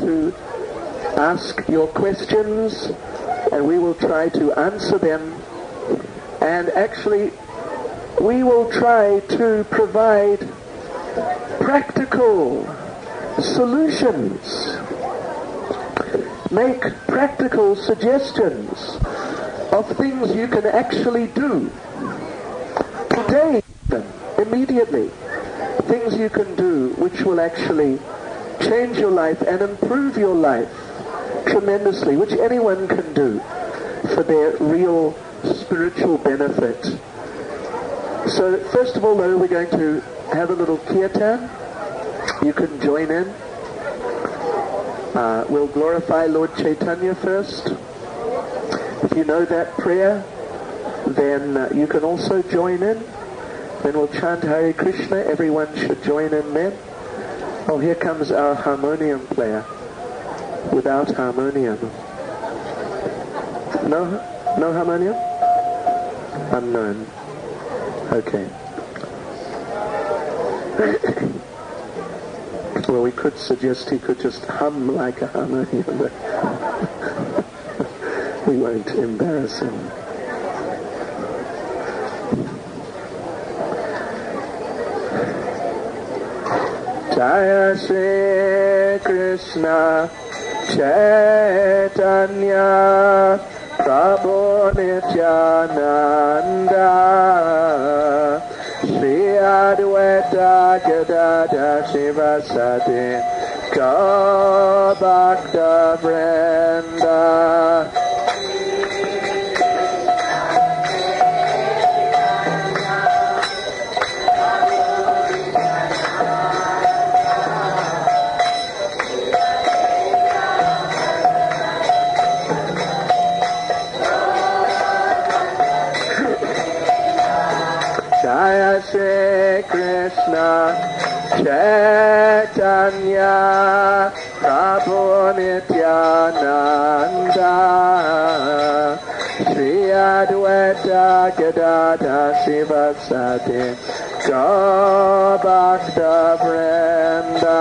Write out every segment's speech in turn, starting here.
to ask your questions, and we will try to answer them. And actually, we will try to provide practical solutions, make practical suggestions of things you can actually do today, immediately, things you can do which will actually change your life and improve your life tremendously, which anyone can do for their real spiritual benefit. So first of all, though, we're going to have a little kirtan. You can join in. We'll glorify Lord Chaitanya first. If you know that prayer, then you can also join in. Then we'll chant Hare Krishna. Everyone should join in then. Oh, here comes our harmonium player. Without harmonium. No harmonium? Unknown. Okay. Well, we could suggest he could just hum like a harmonium, but we won't embarrass him. Jaya Shri Krishna Chaitanya Prabhu Nityananda Shri Advaita Gadadhar Shivasati Gaur Bhakta Vrinda. Jaya Shri Krishna Chaitanya Prabhu Nityananda Shri Advaita Gadadhar Shivasati Gaur Bhakta Vrinda.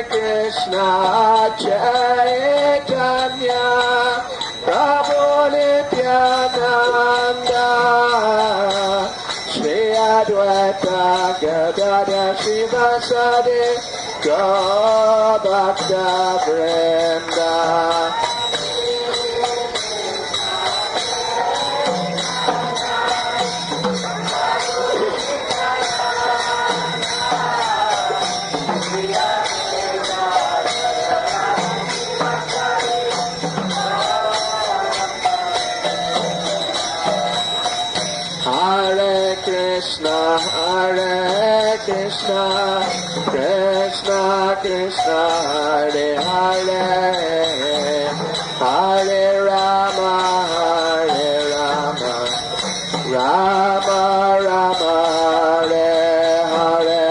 Krishna Chaitanya Prabhu Nityananda Shri Advaita Gadadhar Shivasati Gaur Bhakta Vrinda. Hare Krishna, Krishna Krishna, Hare Hare, Hare Rama, Rama Rama, Hare Hare.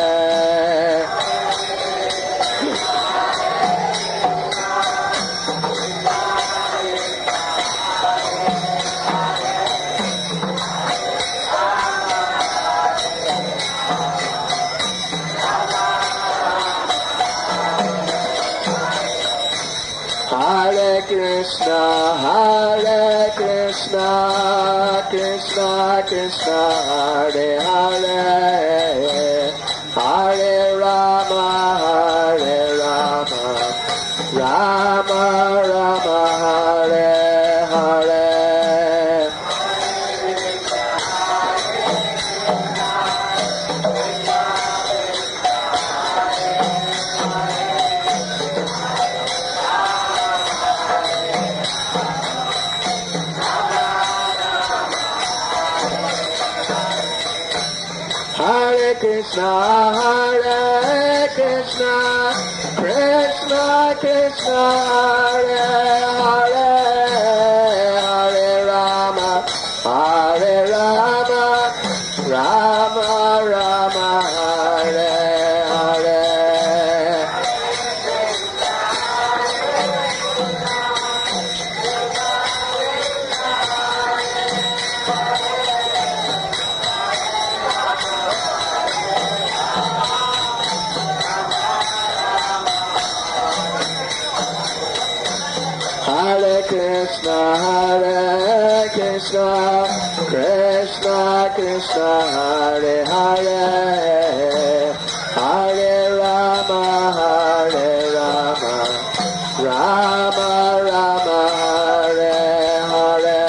Hare Krishna, Krishna Krishna, Hare Hare, Hare Rama, Rama Rama, Hare Hare. Hare Krishna, Krishna Krishna, Hare Hare, Hare Rama, Rama Krishna, Hare Krishna, Krishna Krishna, Hare Hare, Hare Rama, Rama Rama, Hare Hare.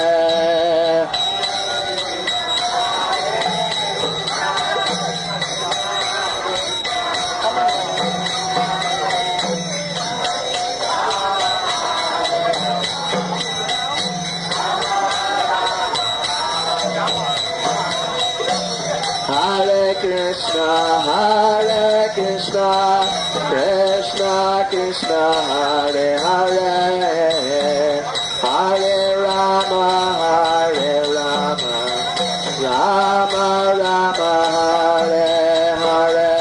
Hare Krishna, Krishna Krishna, Hare Hare, Hare Rama, Rama Rama, Hare Hare.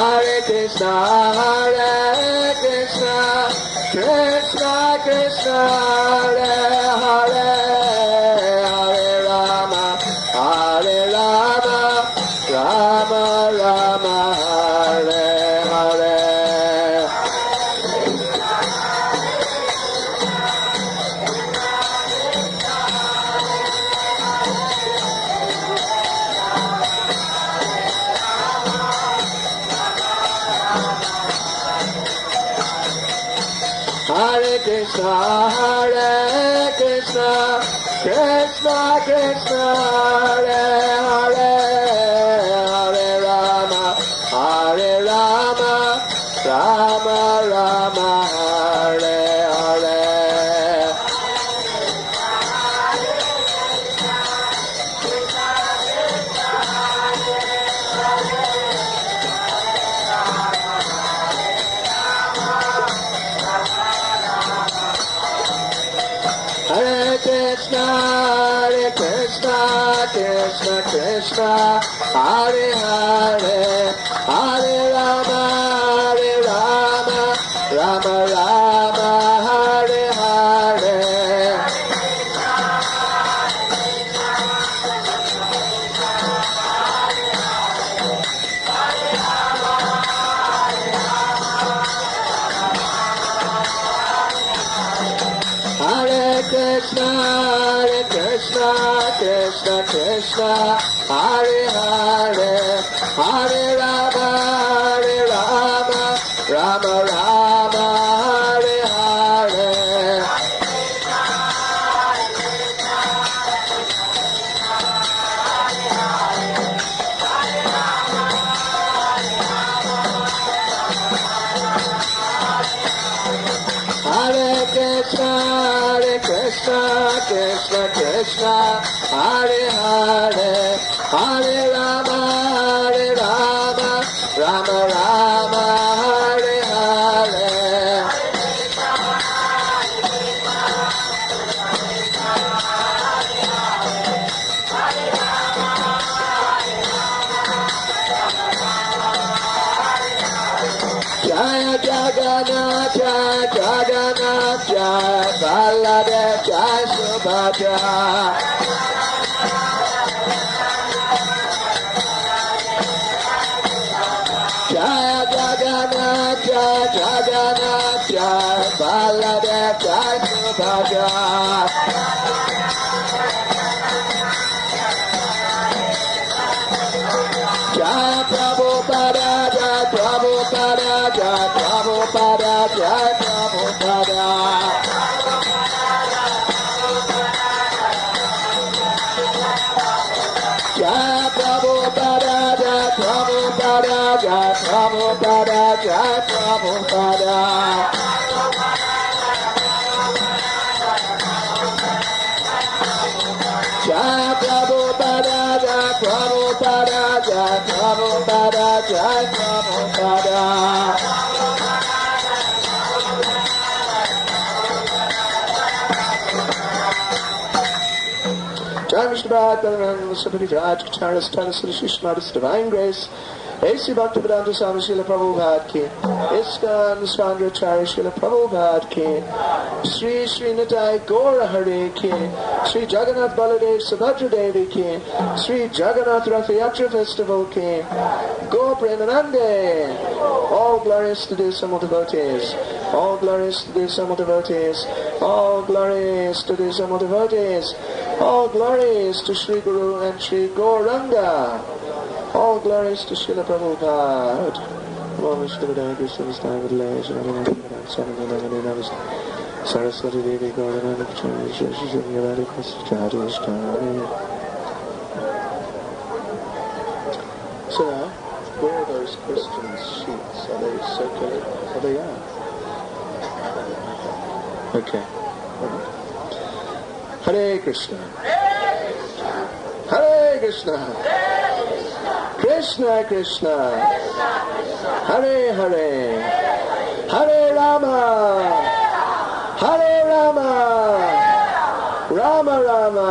Hare Krishna, Krishna Krishna, Hare Hare, Hare Rama, Rama Rama, Hare Hare. Hare Krishna, Krishna Krishna, Hare Hare, Hare Rama, Rama Rama, Hare Hare. Hare Krishna, Krishna Krishna, Hare Hare, Hare Rama, Rama Rama, Hare Hare. Hare Krishna, Krishna Krishna, Hare Hare, Hare Rama, Rama Rama, Hare Hare. Hare Krishna, Krishna, Hare Hare, Hare Rama, Rama Rama, Hare Hare. Jaya Jagannath, Jaya Baladev, Jaya Subhadra. Jaya Jagannath, Jaya Baladev, Jaya Subhadra. Jai Prabhupada, Jai Prabhupada, Jai Prabhupada, Jai Prabhupada. Jai Prabhupada, Jai Prabhupada, Jai Prabhupada, Jai Prabhupada. Jai Prabhupada, Jai Prabhupada, Jai Prabhupada, Jai Prabhupada. Jai Vishnu Bharat, Balaram, Subhadri Raj, Charas, Taras, Shishmadas, Divine Grace, A.C. Bhaktivedanta Swami Srila Prabhupada ki, ISKCON Svandracharya Srila Prabhupada ki, Sri Sri Nitai Gaura Hare ki, Sri Jagannath Baladev Subhadra Devi ki, Sri Jagannath Ratha Yatra Festival ki, Gaur Premanande. All glorious to the Samal devotees. All glorious to the Samal devotees. All glorious to the Samal devotees. All glories to Sri Guru and Sri Gauranga. All glories to Srila Prabhupada. Saraswati Devi Gauranga. So now, where are those question sheets? Are they circulated? Oh, they are. Okay. Hare Krishna. Hare Krishna. Krishna Krishna. Hare Hare. Hare Rama. Hare Rama. Rama Rama.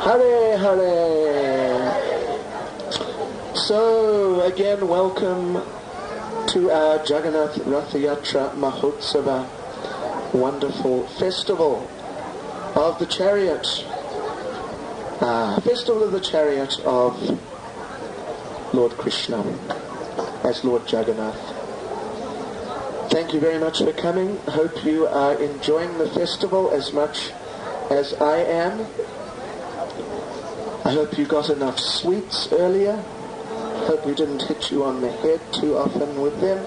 Hare Hare. So again, welcome to our Jagannath Ratha Yatra Mahotsava, wonderful festival of the chariot, festival of the chariot of Lord Krishna as Lord Jagannath. Thank you very much for coming. Hope you are enjoying the festival as much as I am. I hope you got enough sweets earlier. Hope we didn't hit you on the head too often with them.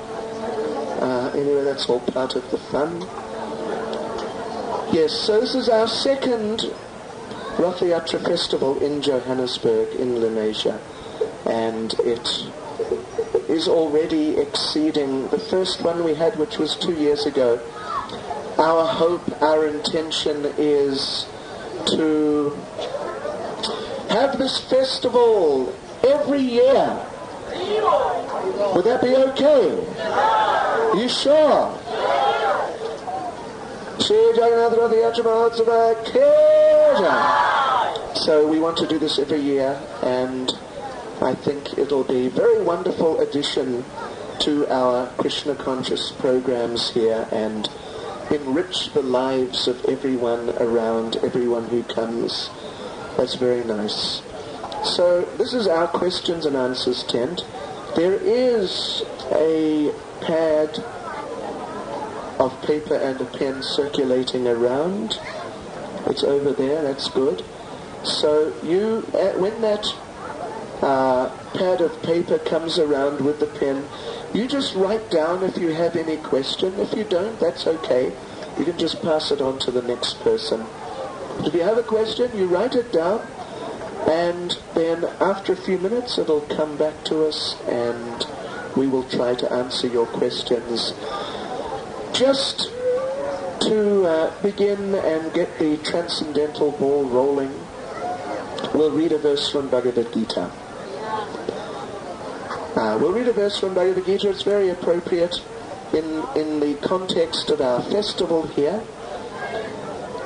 Anyway, that's all part of the fun. Yes, so this is our second Ratha Yatra festival in Johannesburg in Lenasia, and it is already exceeding the first one we had, which was 2 years ago. Our hope, our intention is to have this festival every year. Would that be okay? You sure? So we want to do this every year, and I think it'll be a very wonderful addition to our Krishna conscious programs here and enrich the lives of everyone around, everyone who comes. That's very nice. So this is our questions and answers tent. There is a pad of paper and a pen circulating around. It's over there, that's good. So you, when that pad of paper comes around with the pen, you just write down if you have any question. If you don't, that's okay. You can just pass it on to the next person. But if you have a question, you write it down, and then after a few minutes it'll come back to us and we will try to answer your questions. Just to begin and get the transcendental ball rolling, we'll read a verse from Bhagavad Gita. We'll read a verse from Bhagavad Gita. It's very appropriate in the context of our festival here.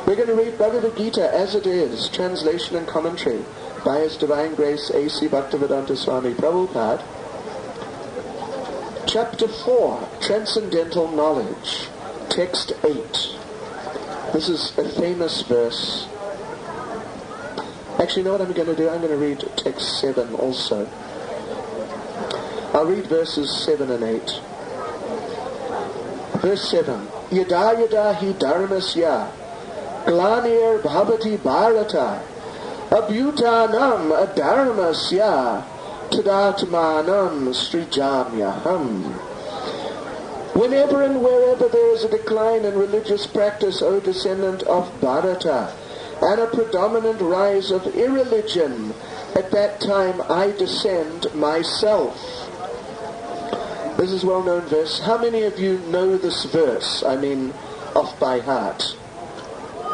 We're going to read Bhagavad Gita as it is, translation and commentary by His Divine Grace A.C. Bhaktivedanta Swami Prabhupada. Chapter 4, Transcendental Knowledge, Text 8. This is a famous verse. Actually, you know what I'm going to do? I'm going to read text 7 also. I'll read verses 7 and 8. Verse 7. Yada yada hi dharmasya glanir bhavati bharata abhutanam adharmasya tadatmanam srijamyaham. Whenever and wherever there is a decline in religious practice, O descendant of Bharata, and a predominant rise of irreligion, at that time I descend myself. This is a well-known verse. How many of you know this verse? I mean, off by heart.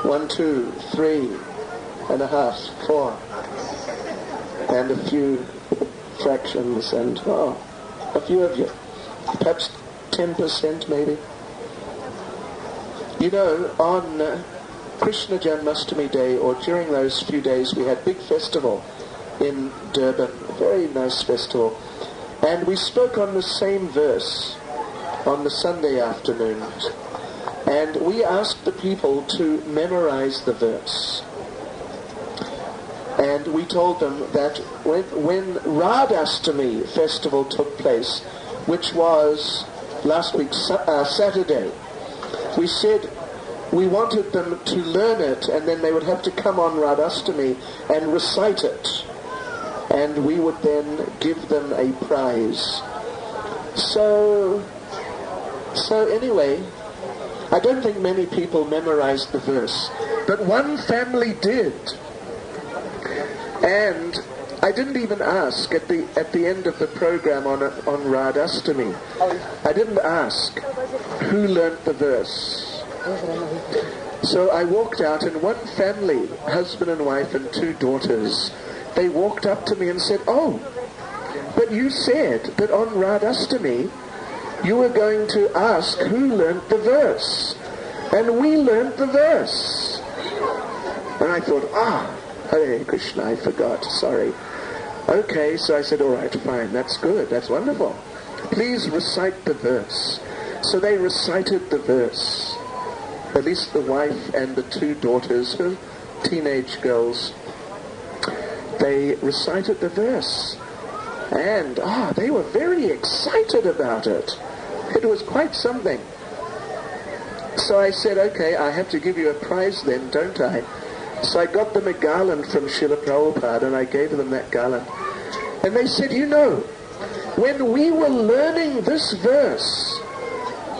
1, 2, 3.5, 4. And a few fractions, and a few of you. Perhaps 10% maybe. You know, on Krishna Janmashtami Day, or during those few days, we had a big festival in Durban, a very nice festival. And we spoke on the same verse on the Sunday afternoons. And we asked the people to memorize the verse. And we told them that when Radhastami festival took place, which was last week Saturday, we said we wanted them to learn it, and then they would have to come on Radhastami and recite it. And we would then give them a prize. So anyway, I don't think many people memorized the verse, but one family did. And I didn't even ask at the end of the program on Radhastami. I didn't ask who learnt the verse. So I walked out, and one family, husband and wife and 2 daughters, they walked up to me and said, "Oh, but you said that on Radhastami you were going to ask who learnt the verse. And we learnt the verse." And I thought, Hare Krishna, I forgot, sorry. Okay, so I said, all right, fine, that's good, that's wonderful. Please recite the verse. So they recited the verse. At least the wife and the 2 daughters, teenage girls, they recited the verse. And, they were very excited about it. It was quite something. So I said, okay, I have to give you a prize then, don't I? So I got them a garland from Srila Prabhupada, and I gave them that garland. And they said, when we were learning this verse,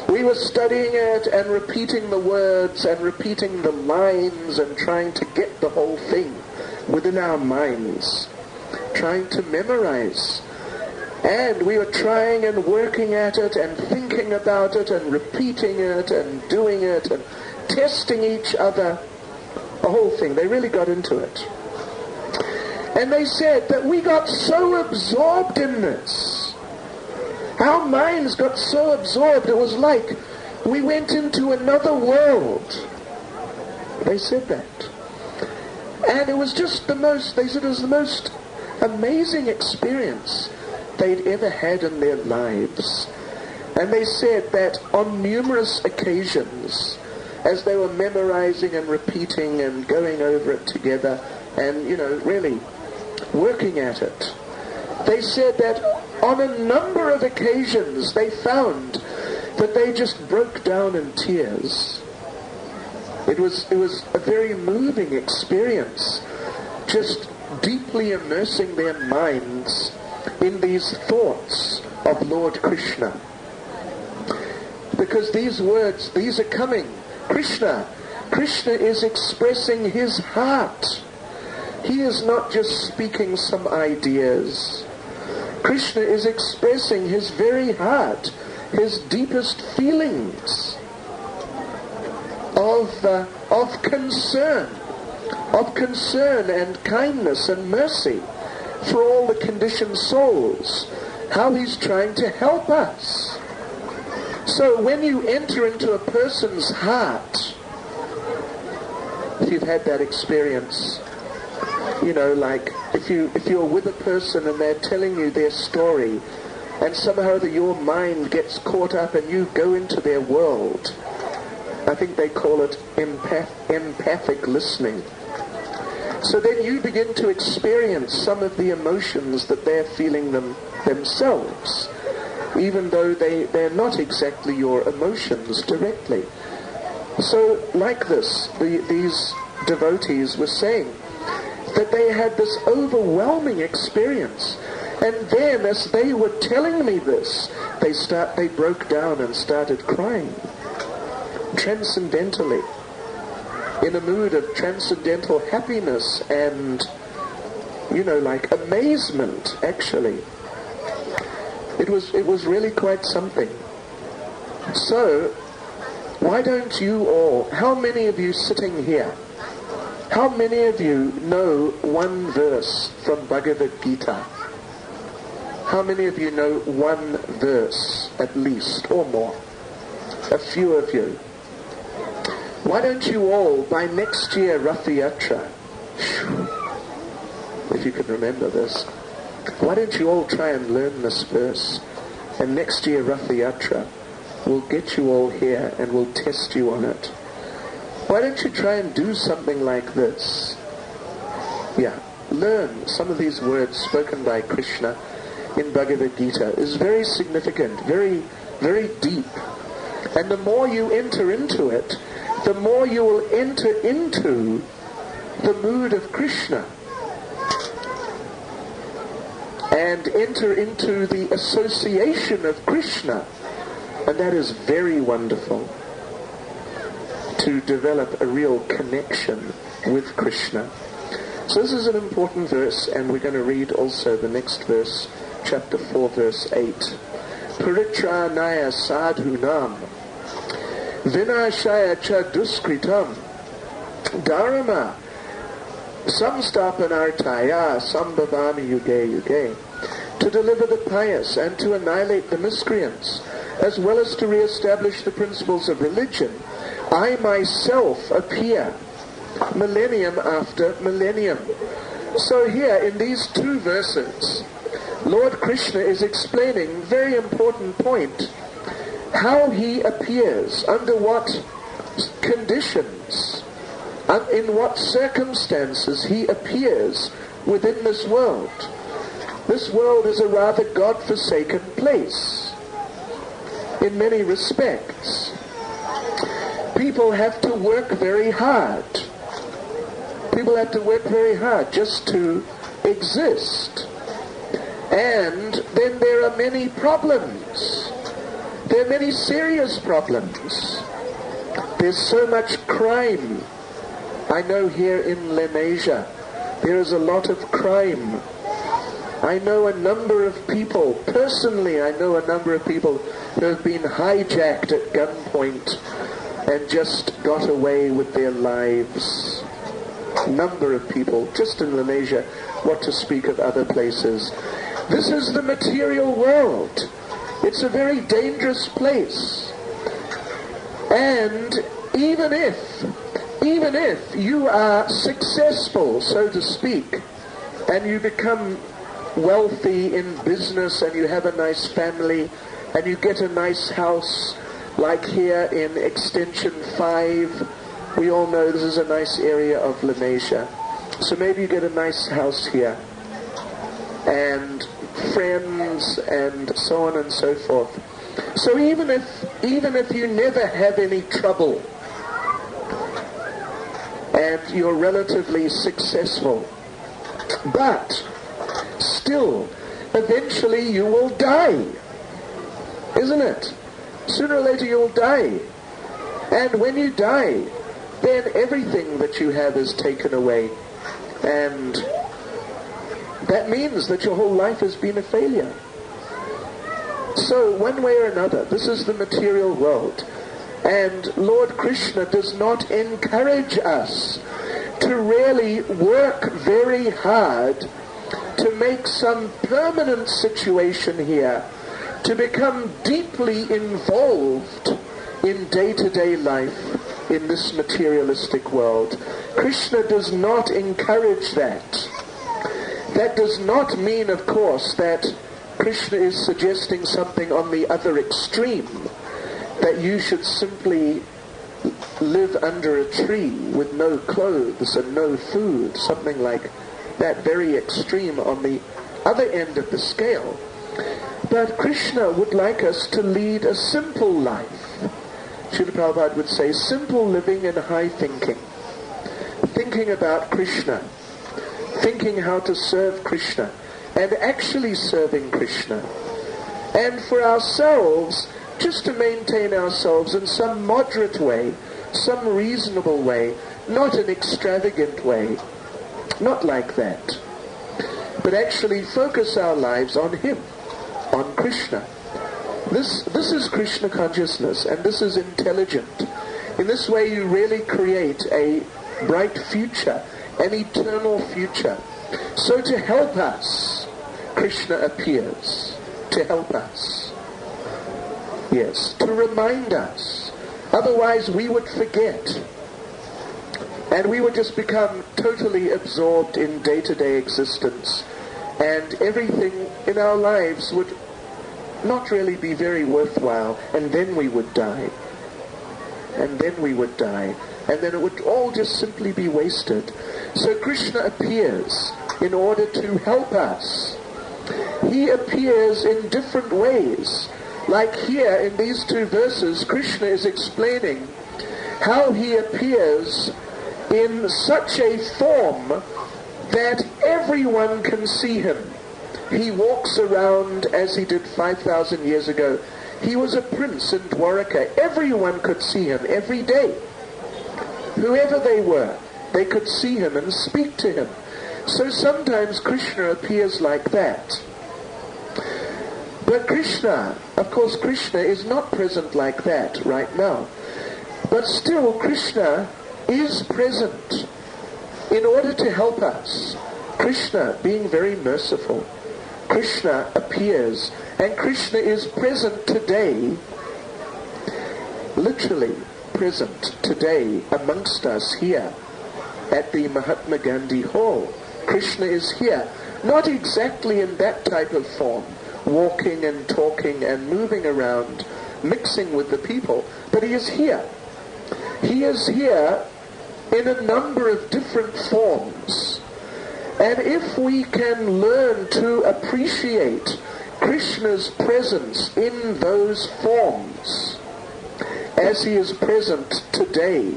we were studying it and repeating the words and repeating the lines and trying to get the whole thing within our minds, trying to memorize. And we were trying and working at it and thinking about it and repeating it and doing it and testing each other. The whole thing. They really got into it. And they said that we got so absorbed in this. Our minds got so absorbed. It was like we went into another world. They said that. And it was just they said it was the most amazing experience they'd ever had in their lives. And they said that on numerous occasions, as they were memorizing and repeating and going over it together and, really working at it, they said that on a number of occasions they found that they just broke down in tears. It was a very moving experience, just deeply immersing their minds in these thoughts of Lord Krishna. Because these words, these are coming. Krishna is expressing his heart. He is not just speaking some ideas. Krishna is expressing his very heart, his deepest feelings of concern and kindness and mercy for all the conditioned souls, how he's trying to help us. So when you enter into a person's heart, if you've had that experience, like if you're with a person and they're telling you their story, and somehow your mind gets caught up and you go into their world, I think they call it empathic listening. So then you begin to experience some of the emotions that they're feeling themselves, even though they're not exactly your emotions directly. So like this, these devotees were saying that they had this overwhelming experience. And then as they were telling me this, they broke down and started crying. Transcendentally. In a mood of transcendental happiness and, like amazement, actually. It was really quite something. So, why don't you all, how many of you sitting here, how many of you know one verse from Bhagavad Gita? How many of you know one verse at least, or more? A few of you. Why don't you all, by next year, Rath Yatra, if you can remember this, Why don't you all try and learn this verse? And next year, Rath Yatra, we'll get you all here and we'll test you on it. Why don't you try and do something like this? Yeah, learn some of these words spoken by Krishna in Bhagavad Gita. Is very significant, very, very deep. And the more you enter into it, the more you will enter into the mood of Krishna and enter into the association of Krishna. And that is very wonderful, to develop a real connection with Krishna. So this is an important verse, and we're going to read also the next verse, chapter 4, verse 8. Paritranaya sadhunam vinashaya cha duskritam dharma samstapanartaya sambhavami yuge yuge. To deliver the pious and to annihilate the miscreants, as well as to re-establish the principles of religion, I myself appear millennium after millennium. So here in these two verses, Lord Krishna is explaining a very important point, how he appears, under what conditions, and in what circumstances he appears within this world. This world is a rather God-forsaken place in many respects. People have to work very hard. People have to work very hard just to exist. And then there are many problems. There are many serious problems. There's so much crime. I know here in Lenasia there is a lot of crime. I know a number of people, personally I know a number of people who have been hijacked at gunpoint and just got away with their lives. Number of people, just in Lenasia, what to speak of other places. This is the material world. It's a very dangerous place. And even if you are successful, so to speak, and you become wealthy in business and you have a nice family and you get a nice house, like here in Extension 5, we all know this is a nice area of Lenasia. So maybe you get a nice house here and friends and so on and so forth. So even if you never have any trouble and you're relatively successful, but still, eventually you will die, isn't it? Sooner or later you'll die. And when you die, then everything that you have is taken away. And that means that your whole life has been a failure. So one way or another, this is the material world. And Lord Krishna does not encourage us to really work very hard to make some permanent situation here, to become deeply involved in day-to-day life in this materialistic world. Krishna does not encourage that. That does not mean, of course, that Krishna is suggesting something on the other extreme, that you should simply live under a tree with no clothes and no food, something like that, very extreme on the other end of the scale. But Krishna would like us to lead a simple life. Srila Prabhupada would say, simple living and high thinking. Thinking about Krishna, thinking how to serve Krishna, and actually serving Krishna. And for ourselves, just to maintain ourselves in some moderate way, some reasonable way, not an extravagant way, not like that, but actually focus our lives on Him, on Krishna. This is Krishna consciousness, and this is intelligent. In this way you really create a bright future, an eternal future. So to help us, Krishna appears, to help us. Yes, to remind us. Otherwise we would forget. And we would just become totally absorbed in day-to-day existence and everything in our lives would not really be very worthwhile, and then we would die. And then we would die. And then it would all just simply be wasted. So Krishna appears in order to help us. He appears in different ways. Like here in these two verses, Krishna is explaining how he appears in such a form that everyone can see him. He walks around as he did 5,000 years ago. He was a prince in Dwaraka. Everyone could see him every day. Whoever they were, they could see him and speak to him. So sometimes Krishna appears like that. But Krishna, of course, Krishna is not present like that right now. But still, Krishna is present in order to help us. Krishna, being very merciful, Krishna appears, and Krishna is present today, literally present today amongst us here at the Mahatma Gandhi Hall. Krishna is here, not exactly in that type of form, walking and talking and moving around, mixing with the people, but he is here. He is here in a number of different forms. And if we can learn to appreciate Krishna's presence in those forms, as he is present today,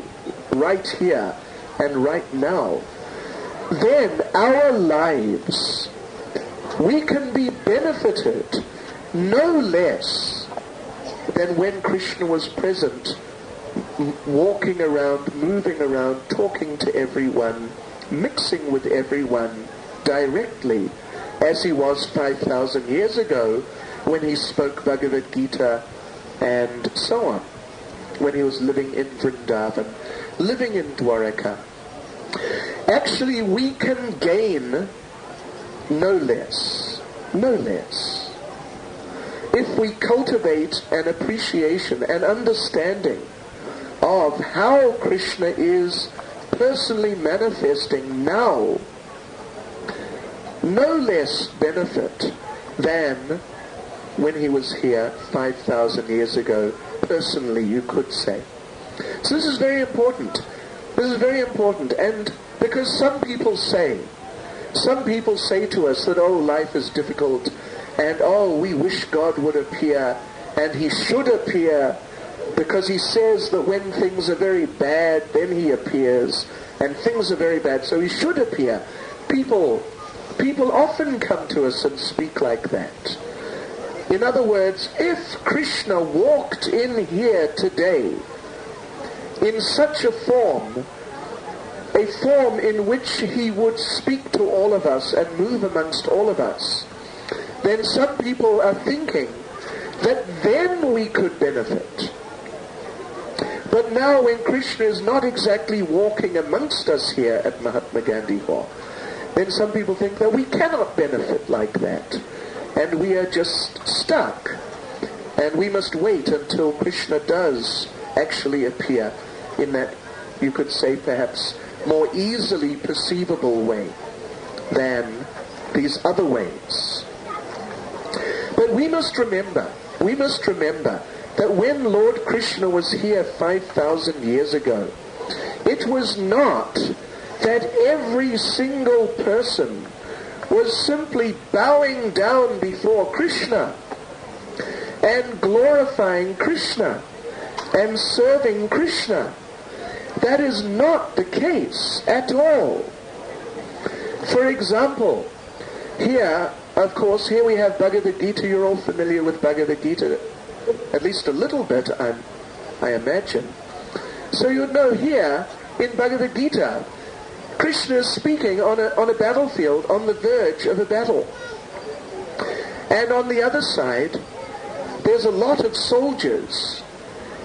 right here and right now, then our lives, we can be benefited no less than when Krishna was present, walking around, moving around, talking to everyone, mixing with everyone directly, as he was 5,000 years ago when he spoke Bhagavad Gita and so on, when he was living in Vrindavan, living in Dwaraka. Actually, we can gain no less, if we cultivate an appreciation, an understanding of how Krishna is personally manifesting now, no less benefit than when he was here 5,000 years ago, personally, you could say. So this is very important. This is very important, and because some people say to us that, oh, life is difficult, and oh, we wish God would appear, and he should appear, because he says that when things are very bad, then he appears, and things are very bad, so he should appear. People often come to us and speak like that. In other words, if Krishna walked in here today in such a form in which he would speak to all of us and move amongst all of us, then some people are thinking that then we could benefit. But now when Krishna is not exactly walking amongst us here at Mahatma Gandhi Hall, then some people think that we cannot benefit like that, and we are just stuck, and we must wait until Krishna does actually appear in that, you could say, perhaps more easily perceivable way than these other ways. But we must remember that when Lord Krishna was here 5,000 years ago, it was not that every single person was simply bowing down before Krishna and glorifying Krishna and serving Krishna. That is not the case at all. For example, here, of course, here we have Bhagavad Gita. You're all familiar with Bhagavad Gita, at least a little bit, I imagine. So you know here in Bhagavad Gita, Krishna is speaking on a battlefield, on the verge of a battle. And on the other side, there's a lot of soldiers,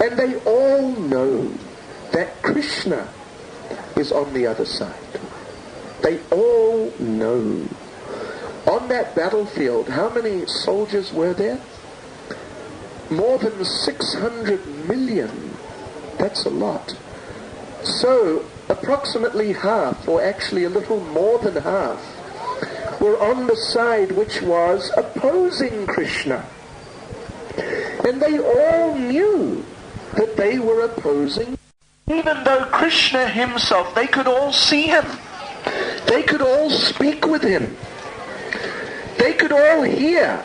and they all know that Krishna is on the other side. They all know. On that battlefield, how many soldiers were there? More than 600 million. That's a lot. So, approximately half, or actually a little more than half, were on the side which was opposing Krishna. And they all knew that they were opposing. Even though Krishna himself, they could all see him. They could all speak with him. They could all hear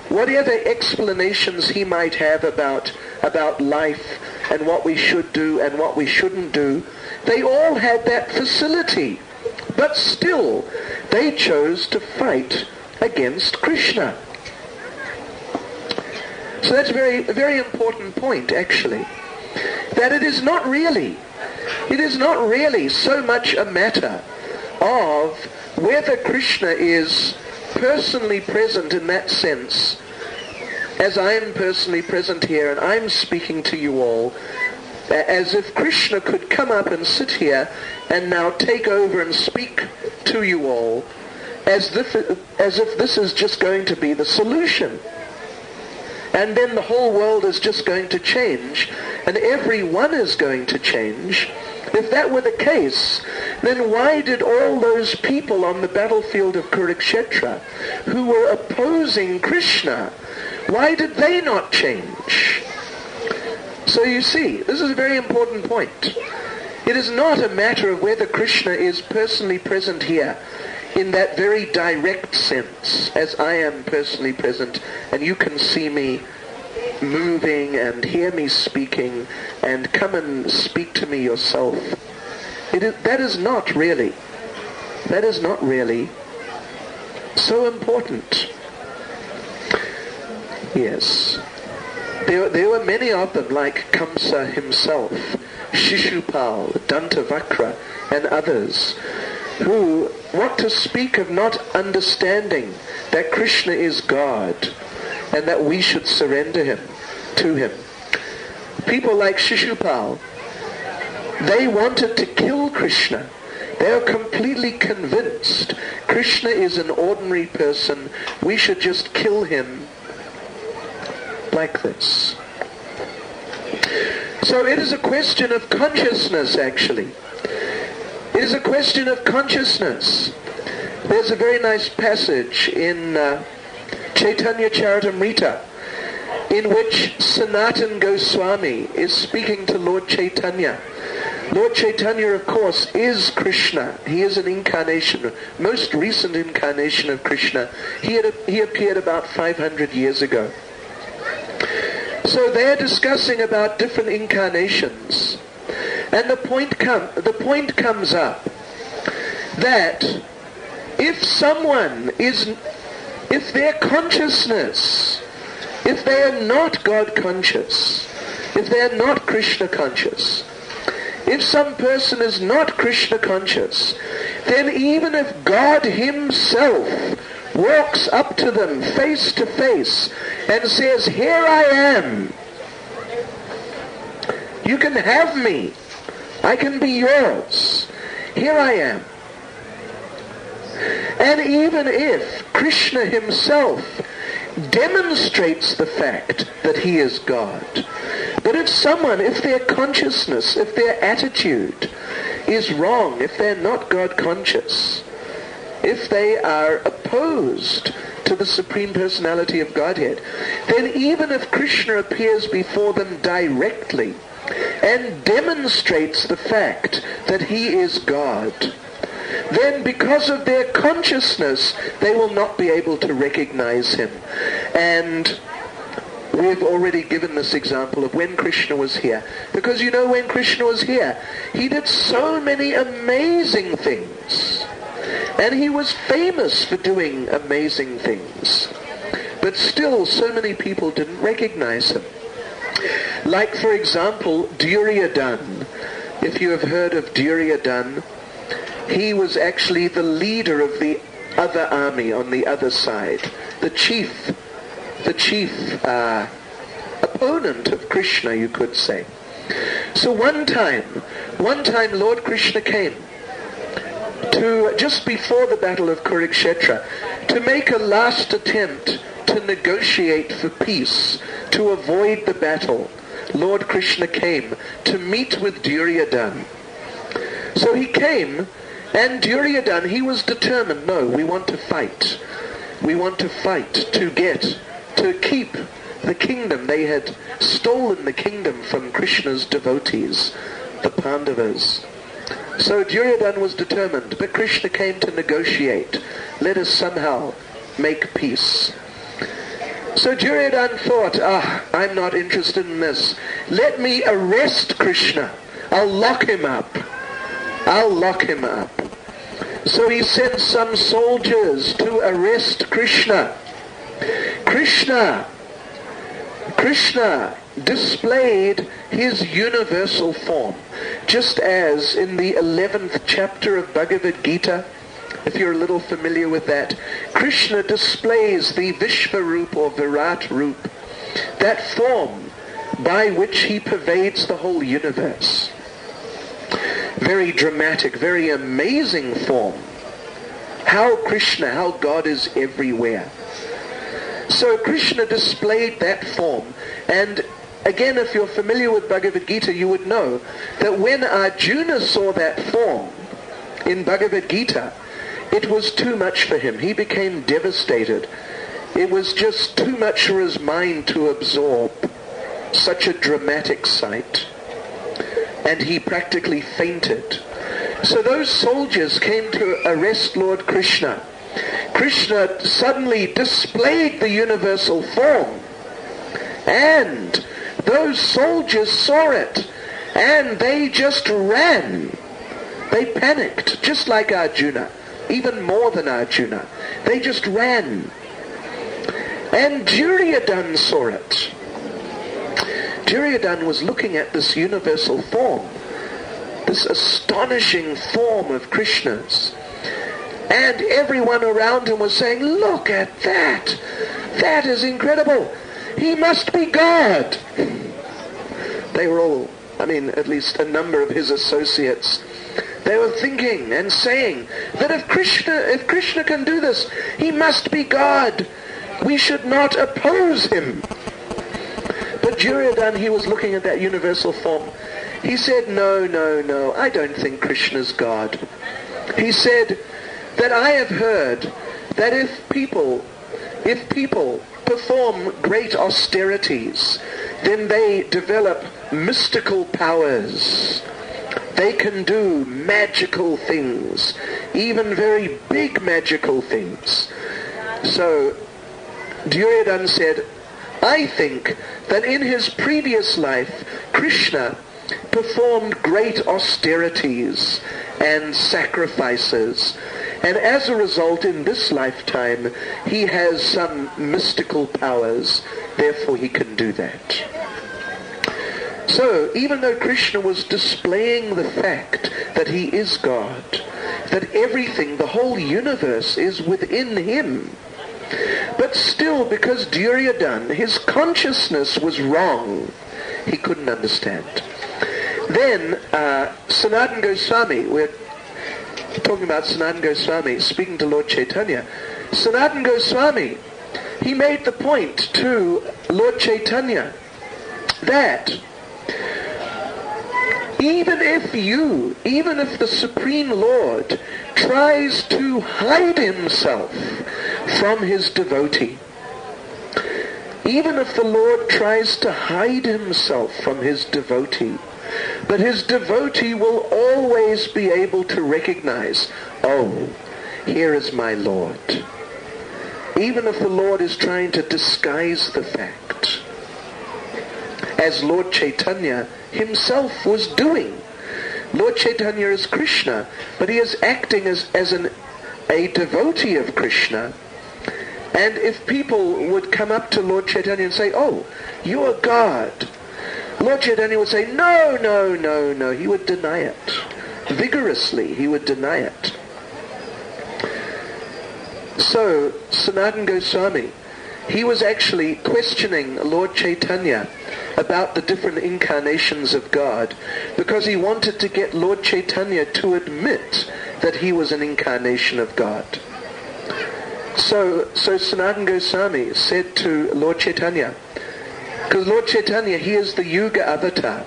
whatever explanations he might have about life and what we should do and what we shouldn't do. They all had that facility. But still, they chose to fight against Krishna. So that's a very, very important point, actually. That it is not really so much a matter of whether Krishna is personally present in that sense, as I am personally present here and I'm speaking to you all, as if Krishna could come up and sit here and now take over and speak to you all, as if this is just going to be the solution. And then the whole world is just going to change, and everyone is going to change. If that were the case, then why did all those people on the battlefield of Kurukshetra who were opposing Krishna, why did they not change? So you see, this is a very important point. It is not a matter of whether Krishna is personally present here in that very direct sense, as I am personally present, and you can see me moving and hear me speaking and come and speak to me yourself. That is not really so important. Yes. There were many of them, like Kamsa himself, Shishupal, Dantavakra, and others, who want to speak of not understanding that Krishna is God and that we should surrender to him. People like Shishupal, they wanted to kill Krishna. They are completely convinced Krishna is an ordinary person. We should just kill him like this. So it is a question of consciousness, actually. It is a question of consciousness. There's a very nice passage in Chaitanya Charitamrita in which Sanatan Goswami is speaking to Lord Chaitanya. Lord Chaitanya, of course, is Krishna. He is an incarnation, most recent incarnation of Krishna. He appeared about 500 years ago. So they're discussing about different incarnations. And the point comes up that if their consciousness, if they are not God conscious, if they are not Krishna conscious, if some person is not Krishna conscious, then even if God himself walks up to them face to face and says, "Here I am. You can have me. I can be yours. Here I am." And even if Krishna himself demonstrates the fact that he is God, but if their consciousness, if their attitude is wrong, if they're not God conscious, if they are opposed to the Supreme Personality of Godhead, then even if Krishna appears before them directly and demonstrates the fact that he is God, then because of their consciousness, they will not be able to recognize him. And we've already given this example of when Krishna was here. Because when Krishna was here, he did so many amazing things. And he was famous for doing amazing things. But still, so many people didn't recognize him. Like, for example, Duryodhana. If you have heard of Duryodhana, he was actually the leader of the other army on the other side. The chief opponent of Krishna, you could say. So one time Lord Krishna came to, just before the battle of Kurukshetra, to make a last attempt to negotiate for peace, to avoid the battle. Lord Krishna came to meet with Duryodhana. So he came And Duryodhana, he was determined, no, we want to fight. We want to fight to keep the kingdom. They had stolen the kingdom from Krishna's devotees, the Pandavas. So Duryodhana was determined, but Krishna came to negotiate. Let us somehow make peace. So Duryodhana thought, I'm not interested in this. Let me arrest Krishna. I'll lock him up. So he sent some soldiers to arrest Krishna. Krishna displayed his universal form, just as in the 11th chapter of Bhagavad Gita, if you're a little familiar with that, Krishna displays the Vishvarup or Virat Rup, that form by which he pervades the whole universe. Very dramatic, very amazing form. How God is everywhere. So Krishna displayed that form, and again, if you're familiar with Bhagavad Gita, you would know that when Arjuna saw that form in Bhagavad Gita, it was too much for him. He became devastated. It was just too much for his mind to absorb. Such a dramatic sight. And he practically fainted. So those soldiers came to arrest Lord Krishna. Krishna suddenly displayed the universal form. And those soldiers saw it. And they just ran. They panicked, just like Arjuna. Even more than Arjuna. They just ran. And Duryodhana saw it. Duryodhana was looking at this universal form, this astonishing form of Krishna's. And everyone around him was saying, look at that! That is incredible! He must be God! They were all, at least a number of his associates, they were thinking and saying that if Krishna can do this, he must be God. We should not oppose him. But Duryodhana, he was looking at that universal form. He said, no, I don't think Krishna's God. He said that I have heard that if people perform great austerities, then they develop mystical powers. They can do magical things, even very big magical things. So Duryodhana said, I think that in his previous life, Krishna performed great austerities and sacrifices. And as a result, in this lifetime, he has some mystical powers. Therefore, he can do that. So, even though Krishna was displaying the fact that he is God, that everything, the whole universe is within him, but still, because Duryodhana, his consciousness was wrong, he couldn't understand. Then, Sanatana Goswami, we're talking about Sanatana Goswami speaking to Lord Chaitanya. Sanatana Goswami, he made the point to Lord Chaitanya that even if the Supreme Lord tries to hide himself from his devotee, even if the Lord tries to hide himself from his devotee, but his devotee will always be able to recognize, oh, here is my Lord. Even if the Lord is trying to disguise the fact, as Lord Chaitanya himself was doing. Lord Chaitanya is Krishna, but he is acting as a devotee of Krishna. And if people would come up to Lord Chaitanya and say, oh, you are God, Lord Chaitanya would say, no. He would deny it. Vigorously, he would deny it. So, Sanatana Goswami, he was actually questioning Lord Chaitanya about the different incarnations of God, because he wanted to get Lord Chaitanya to admit that he was an incarnation of God. So Sanatana Goswami said to Lord Chaitanya, because Lord Chaitanya, he is the Yuga avatar.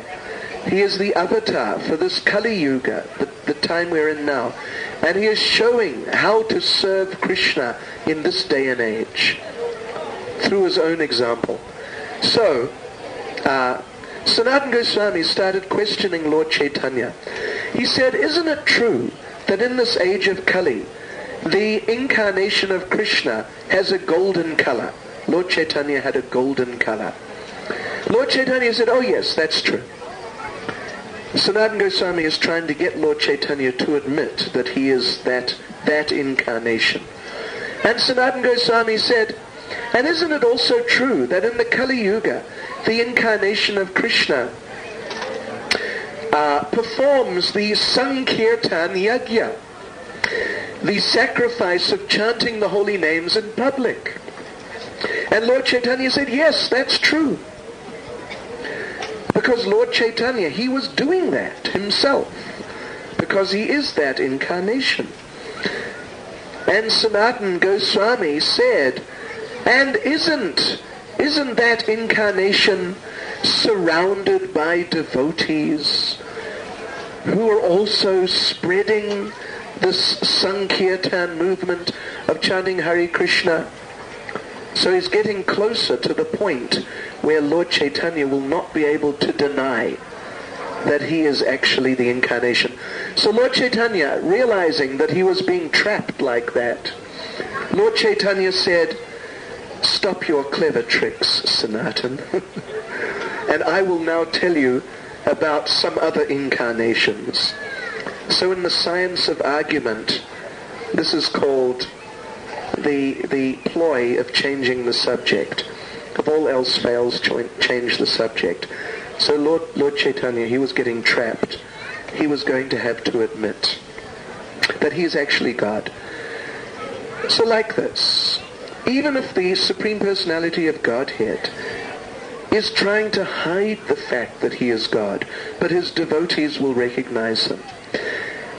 He is the avatar for this Kali Yuga, the time we're in now. And he is showing how to serve Krishna in this day and age through his own example. So, Sanatana Goswami started questioning Lord Chaitanya. He said, isn't it true that in this age of Kali, the incarnation of Krishna has a golden color? Lord Chaitanya had a golden color. Lord Chaitanya said, oh yes, that's true. Sanatana Goswami is trying to get Lord Chaitanya to admit that he is that incarnation. And Sanatana Goswami said, and isn't it also true that in the Kali Yuga, the incarnation of Krishna performs the Sankirtan Yajna, the sacrifice of chanting the holy names in public? And Lord Chaitanya said, yes, that's true. Because Lord Chaitanya, he was doing that himself, because he is that incarnation. And Sanatana Goswami said, and isn't that incarnation surrounded by devotees who are also spreading this Sankirtan movement of chanting Hare Krishna? So he's getting closer to the point where Lord Chaitanya will not be able to deny that he is actually the incarnation. So Lord Chaitanya, realizing that he was being trapped like that, Lord Chaitanya said, stop your clever tricks, Sanatan, and I will now tell you about some other incarnations. So in the science of argument, this is called the ploy of changing the subject. If all else fails, change the subject. So Lord Chaitanya, he was getting trapped. He was going to have to admit that he is actually God. So like this, even if the Supreme Personality of Godhead is trying to hide the fact that he is God, but his devotees will recognize him.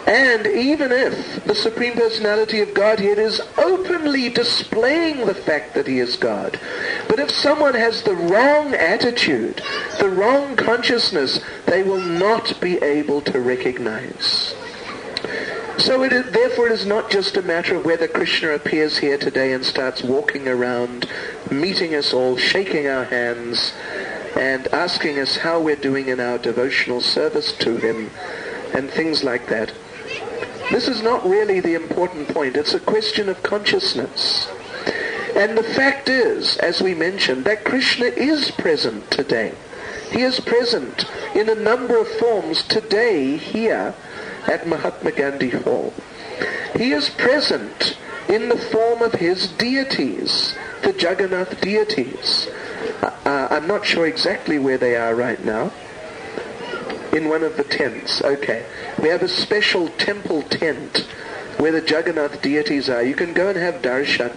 And even if the Supreme Personality of Godhead is openly displaying the fact that he is God, but if someone has the wrong attitude, the wrong consciousness, they will not be able to recognize. So therefore it is not just a matter of whether Krishna appears here today and starts walking around, meeting us all, shaking our hands, and asking us how we're doing in our devotional service to him, and things like that. This is not really the important point. It's a question of consciousness. And the fact is, as we mentioned, that Krishna is present today. He is present in a number of forms today here at Mahatma Gandhi Hall. He is present in the form of his deities, the Jagannath deities. I'm not sure exactly where they are right now. In one of the tents. Okay. We have a special temple tent where the Jagannath deities are. You can go and have darshan.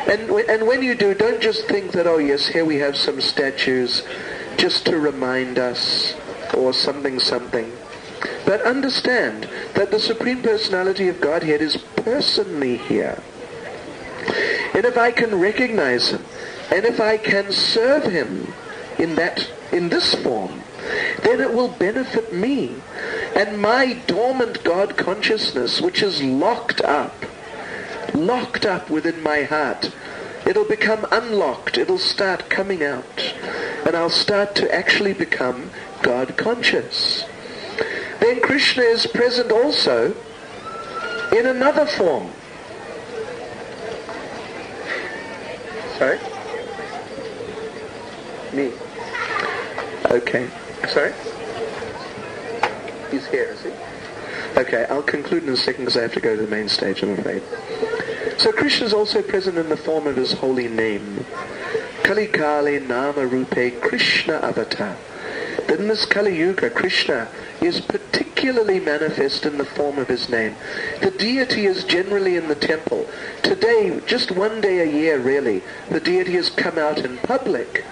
And when you do, don't just think that, oh yes, here we have some statues just to remind us or something. But understand that the Supreme Personality of Godhead is personally here. And if I can recognize him, and if I can serve him in this form, then it will benefit me. And my dormant God consciousness, which is locked up within my heart, it'll become unlocked. It'll start coming out. And I'll start to actually become God conscious. Then Krishna is present also in another form. Sorry? Me. Okay. Sorry? He's here, is he? Okay, I'll conclude in a second because I have to go to the main stage, I'm afraid. So Krishna is also present in the form of his holy name. Kali Kali Nama Rupe Krishna Avatar. That in this Kali Yuga, Krishna is particularly manifest in the form of his name. The deity is generally in the temple. Today, just one day a year really, the deity has come out in public.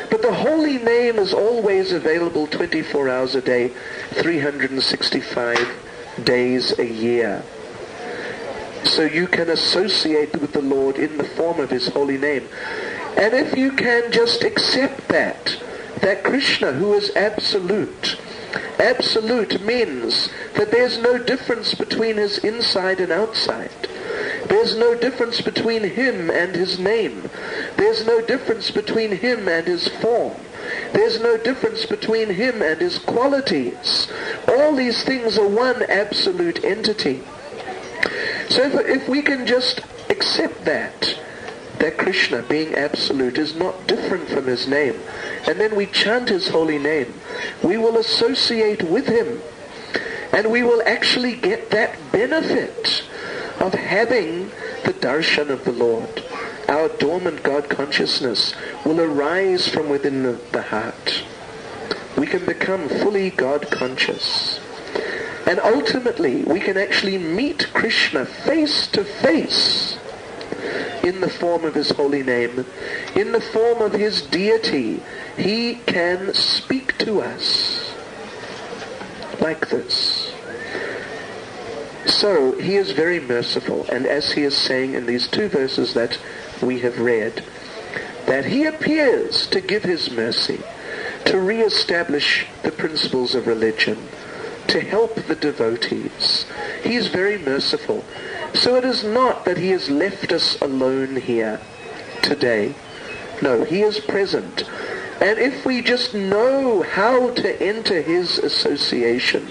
But the holy name is always available 24 hours a day, 365 days a year. So you can associate with the Lord in the form of his holy name. And if you can just accept that Krishna, who is absolute, Absolute means that there's no difference between his inside and outside. There's no difference between him and his name. There's no difference between him and his form. There's no difference between him and his qualities. All these things are one absolute entity. So if we can just accept that Krishna, being absolute, is not different from his name, and then we chant his holy name, we will associate with him, and we will actually get that benefit of having the darshan of the Lord. Our dormant God consciousness will arise from within the heart. We can become fully God conscious. And ultimately, we can actually meet Krishna face to face in the form of his holy name, in the form of his deity. He can speak to us like this. So, he is very merciful, and as he is saying in these two verses that we have read, that he appears to give his mercy, to re-establish the principles of religion, to help the devotees. He is very merciful. So it is not that he has left us alone here today. No, he is present. And if we just know how to enter his association,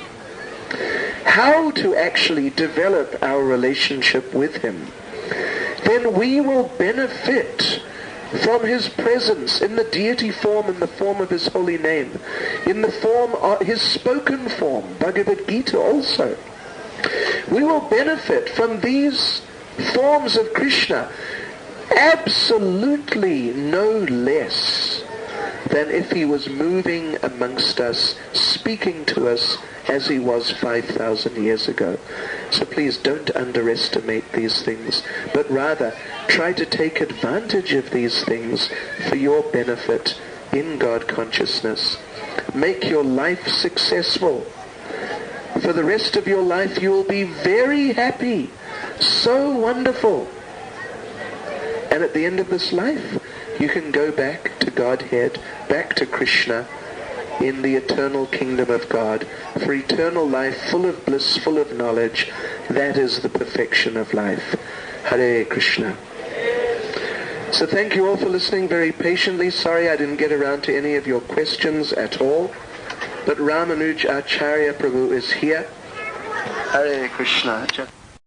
how to actually develop our relationship with him, then we will benefit from his presence in the deity form, in the form of his holy name, in the form of his spoken form, Bhagavad Gita also. We will benefit from these forms of Krishna absolutely no less than if he was moving amongst us, speaking to us as he was 5,000 years ago. So please don't underestimate these things, but rather try to take advantage of these things for your benefit in God consciousness. Make your life successful. For the rest of your life you will be very happy, so wonderful. And at the end of this life, you can go back to Godhead, back to Krishna, in the eternal kingdom of God, for eternal life, full of bliss, full of knowledge. That is the perfection of life. Hare Krishna. So thank you all for listening very patiently. Sorry I didn't get around to any of your questions at all. But Ramanuj Acharya Prabhu is here. Hare Krishna.